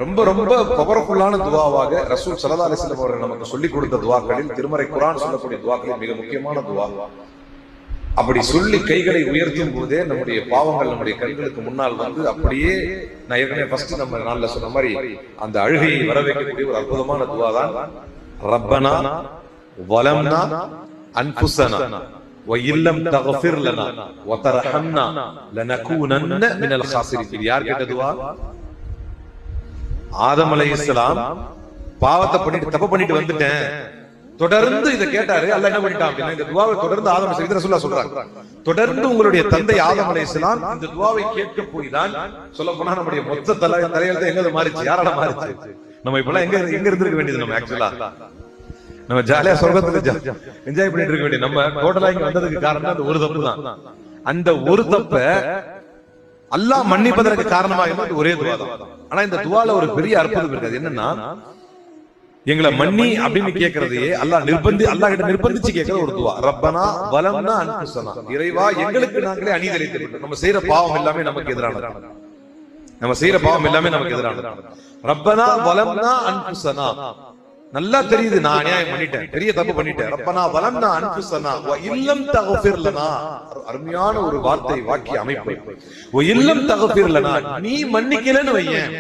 ரொம்ப ரொம்ப பவர்ஃபுல்லான துவாவாக ரசூல் ஸல்லல்லாஹு அலைஹி வஸல்லம் அவர்கள் நமக்கு சொல்லிக் கொடுத்த துவாக்களில் திருமறை குர்ஆன் சொல்லக்கூடிய துவாக்களில் மிக முக்கியமான துவா. அப்படி சொல்லி கைகளை உயர்த்தும் போதே நம்முடைய பாவங்கள் நம்முடைய கண்களுக்கு முன்னால் வந்து அப்படியே, நான் ஏற்கனவே ஃபர்ஸ்ட் நம்ம நாள்ல சொன்ன மாதிரி அந்த அழுகையை வர வைக்கக்கூடிய ஒரு அற்புதமான துவா தான் ரப்பனா வலம்னா அன்ஃபுஸனா வ இல்லம் தக்ஃபிர் லனா வ தர்ஹம்னா லனகூனன்ன மினல் காசிரின். யார் கேட்ட துவா? ஆதம் அலைஹிஸ்ஸலாம் பாவத்தை பண்ணிட்டு தப்பு பண்ணிட்டு வந்துட்டேன், தொடர்ந்து இதை கேட்டாரு. அல்லாஹ் என்ன பண்ணிட்டான் அப்படின்னா, இந்த துவாவை தொடர்ந்து ஆதம் அலைஹிஸ்ஸலாம் ரசூலுல்லாஹ் சொல்றாங்க, தொடர்ந்து உங்களுடைய தந்தை ஆதம் அலைஹிஸ்ஸலாம் இந்த துவாவை கேட்க போய் தான் சொல்ல போனா நம்முடைய மொத்த தலையெழுத்து எங்க மாறிச்சு, யாரால மாறிச்சு? நம்ம இப்பெல்லாம் எங்க இருந்திருக்க வேண்டியது? நம்ம ஆக்சுவலா நம்ம ஜாலியா சொர்க்கத்துல என்ஜாய் பண்ணிட்டு இருக்க வேண்டியது. நம்ம டோட்டலா இங்க வந்ததுக்கு காரணம் அந்த ஒரு தப்பு தான். அந்த ஒரு தப்ப அல்லாஹ் மன்னிப்பதற்கு காரணமாக இருந்தது ஒரே துவா தான். ஆனா இந்த துவால ஒரு பெரிய அற்புதம் இருக்காது. என்னன்னா, எங்களை மன்னி அப்படின்னு கேட்கறதையே அல்லாஹ் கிட்ட நிர்பந்திச்சு கேட்கிற ஒரு துவா. ரப்பனா வலம்னா அன்ஃபுஸனா, இறைவா எங்களுக்கு நாங்களே அநீதிழைத்து, நம்ம செய்யற பாவம் எல்லாமே நமக்கு எதிரானது, நம்ம செய்யற பாவம் எல்லாமே நமக்கு எதிரானது. ரப்பனா வலம்னா அன்ஃபுஸனா, நல்லா தெரியுது நான் அநியாயம் பண்ணிட்டேன், பெரிய தப்பு பண்ணிட்டேன். ரப்பனா வலம்னா அன்ஃபுஸனா வ இல்லம் தக்ஃபிர் லனா, அருமையான ஒரு வார்த்தை, வாக்கிய அமைப்பு. வ இல்லம் தக்ஃபிர் லனா, நீ மன்னிக்கலன்னு வையேன்,